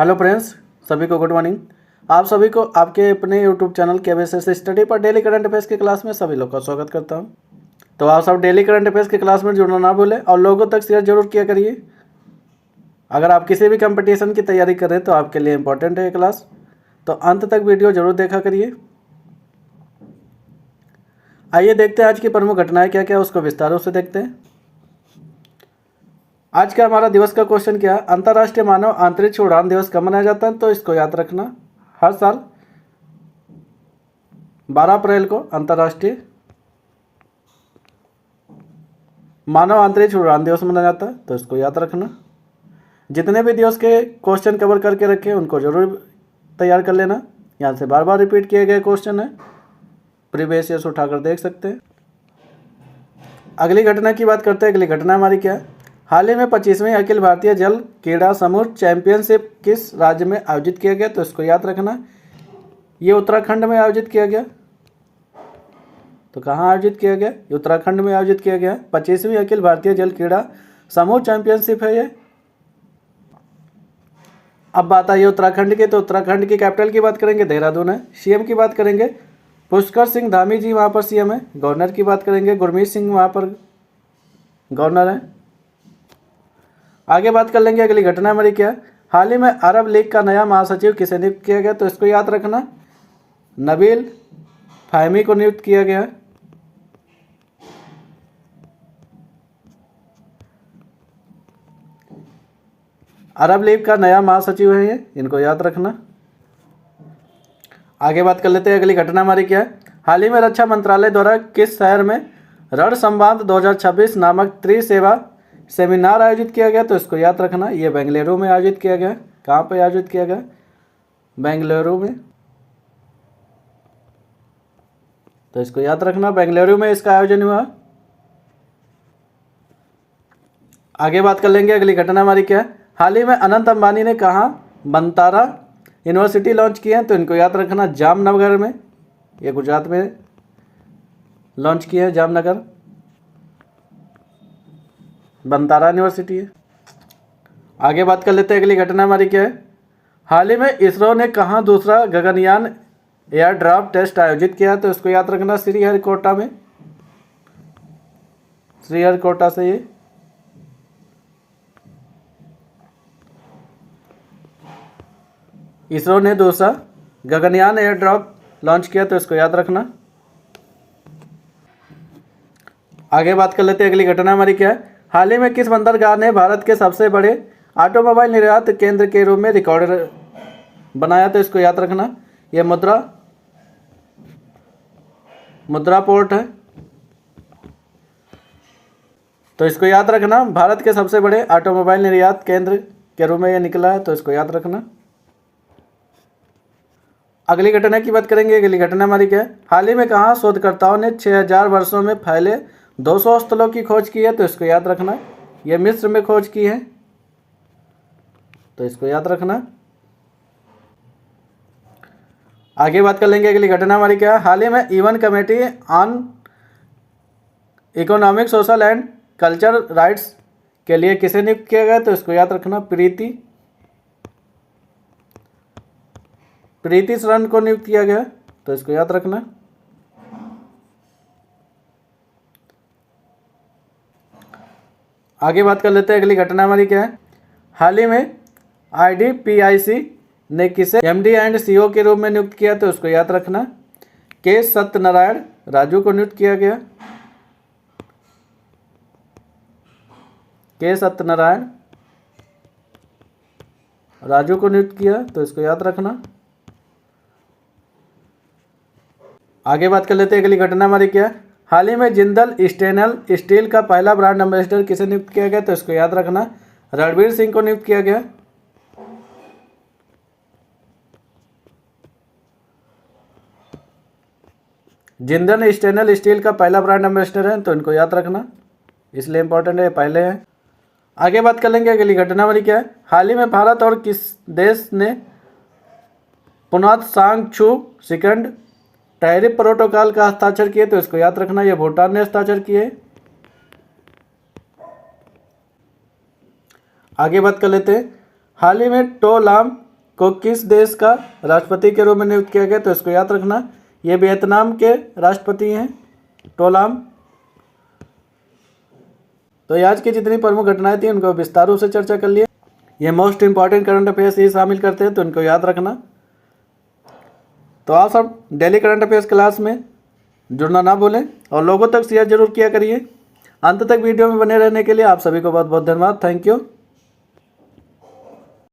Hello friends, सभी को good morning. आप सभी को आपके अपने यूट्यूब चैनल KBSS स्टडी पर डेली करंट अफेयर्स की क्लास में सभी लोग का स्वागत करता हूं। तो आप सब डेली करंट अफेयर्स की क्लास में जुड़ना ना भूलें और लोगों तक शेयर जरूर किया करिए। अगर आप किसी भी कंपटीशन की तैयारी कर रहे हैं तो आपके लिए इम्पोर्टेंट है ये क्लास, तो अंत तक वीडियो जरूर देखा करिए। आइए देखते हैं आज की प्रमुख घटनाएं क्या क्या, उसको विस्तार से देखते हैं। आज का हमारा दिवस का क्वेश्चन क्या है? अंतर्राष्ट्रीय मानव अंतरिक्ष उड़ान दिवस कब मनाया जाता है? तो इसको याद रखना, हर साल 12 अप्रैल को अंतर्राष्ट्रीय मानव अंतरिक्ष उड़ान दिवस मनाया जाता है, तो इसको याद रखना। जितने भी दिवस के क्वेश्चन कवर करके रखे उनको जरूर तैयार कर लेना। यहाँ से बार बार रिपीट किए गए क्वेश्चन है, प्रीवियस ईयर्स उठाकर देख सकते हैं। अगली घटना की बात करते हैं। अगली घटना हमारी क्या है? हाल ही में 25वीं अखिल भारतीय जल क्रीड़ा समूह चैंपियनशिप किस राज्य में आयोजित किया गया? तो इसको याद रखना, ये उत्तराखंड में आयोजित किया गया। तो कहाँ आयोजित किया गया? ये उत्तराखंड में आयोजित किया गया। 25वीं अखिल भारतीय जल क्रीड़ा समूह चैंपियनशिप है ये। अब बात आई उत्तराखंड की, तो उत्तराखंड की कैपिटल की बात करेंगे, देहरादून है। सीएम की बात करेंगे, पुष्कर सिंह धामी जी वहाँ पर सीएम है। गवर्नर की बात करेंगे, गुरमीत सिंह वहाँ पर गवर्नर है। आगे बात कर लेंगे। अगली घटना हमारी क्या है? हाल ही में अरब लीग का नया महासचिव किसे नियुक्त किया गया? तो इसको याद रखना, नबील फाहमी को नियुक्त किया गया। अरब लीग का नया महासचिव है ये, इनको याद रखना। आगे बात कर लेते हैं। अगली घटना हमारी क्या है? हाल ही में रक्षा मंत्रालय द्वारा किस शहर में रण संवाद 2026 नामक त्रिसेवा सेमिनार आयोजित किया गया? तो इसको याद रखना, ये बेंगलुरु में आयोजित किया गया। कहाँ पर आयोजित किया गया? बेंगलुरु में। तो इसको याद रखना, बेंगलुरु में इसका आयोजन हुआ। आगे बात कर लेंगे। अगली घटना हमारी क्या है? हाल ही में अनंत अंबानी ने कहाँ बनतारा यूनिवर्सिटी लॉन्च की है? तो इनको याद रखना, जामनगर में, ये गुजरात में लॉन्च की है, जामनगर बनतारा यूनिवर्सिटी है। आगे बात कर लेते हैं। अगली घटना हमारी क्या है? हाल ही में इसरो ने कहाँ दूसरा गगनयान एयर ड्राफ्ट टेस्ट आयोजित किया? तो इसको याद रखना, श्रीहरिकोटा में, श्रीहरिकोटा से ये। इसरो ने दूसरा गगनयान एयर ड्राफ्ट लॉन्च किया, तो इसको याद रखना। आगे बात कर लेते हैं। अगली घटना हमारी क्या है? हाल ही में किस बंदरगाह ने भारत के सबसे बड़े ऑटोमोबाइल निर्यात केंद्र के रूप में रिकॉर्ड बनाया? तो इसको याद रखना, यह मुद्रा पोर्ट है। तो इसको याद रखना, भारत के सबसे बड़े ऑटोमोबाइल निर्यात केंद्र के रूप में यह निकला है, तो इसको याद रखना। अगली घटना की बात करेंगे। अगली घटना हमारी क्या है? हाल ही में कहाँ शोधकर्ताओं ने 6000 वर्षों में फैले 200 स्थलों की खोज की है? तो इसको याद रखना, यह मिस्र में खोज की है, तो इसको याद रखना। आगे बात कर लेंगे। अगली घटना हमारी क्या है? हाल ही में UN committee on economic, social and culture rights के लिए किसे नियुक्त किया गया? तो इसको याद रखना, प्रीति शरण को नियुक्त किया गया, तो इसको याद रखना। आगे बात कर लेते हैं। अगली घटना हमारी क्या है? हाल ही में IDPIC ने किसे MD एंड CO के रूप में नियुक्त किया? तो उसको याद रखना, के सत्यनारायण राजू को नियुक्त किया गया। के सत्यनारायण राजू को नियुक्त किया, तो इसको याद रखना। आगे बात कर लेते हैं। अगली घटना हमारी क्या है? हाल ही में जिंदल स्टेनलेस स्टील का पहला ब्रांड एम्बेसडर किसे नियुक्त किया गया? तो इसको याद रखना, रणवीर सिंह को नियुक्त किया गया। जिंदल स्टेनलेस स्टील का पहला ब्रांड एम्बेसडर है, तो इनको याद रखना, इसलिए इंपॉर्टेंट है, पहले है। आगे बात कर लेंगे। अगली घटना हमारी क्या है? हाल ही में भारत और किस देश ने पुनात सांगछू सेकंड टैरिफ प्रोटोकॉल का हस्ताक्षर किए? तो इसको याद रखना, यह भूटान ने हस्ताक्षर किए। आगे बात कर लेते हैं। हाल ही में टो लाम को किस देश का राष्ट्रपति के रूप में नियुक्त किया गया, तो इसको याद रखना, ये वियतनाम के राष्ट्रपति हैं टोलाम। तो आज की जितनी प्रमुख घटनाएं थी उनको विस्तार रूप से चर्चा कर लिया। ये मोस्ट इंपॉर्टेंट करंट अफेयर्स ये शामिल करते हैं, तो इनको याद रखना। तो आप सब डेली करंट अफेयर्स क्लास में जुड़ना ना भूलें और लोगों तक शेयर जरूर किया करिए। अंत तक वीडियो में बने रहने के लिए आप सभी को बहुत बहुत धन्यवाद। Thank you.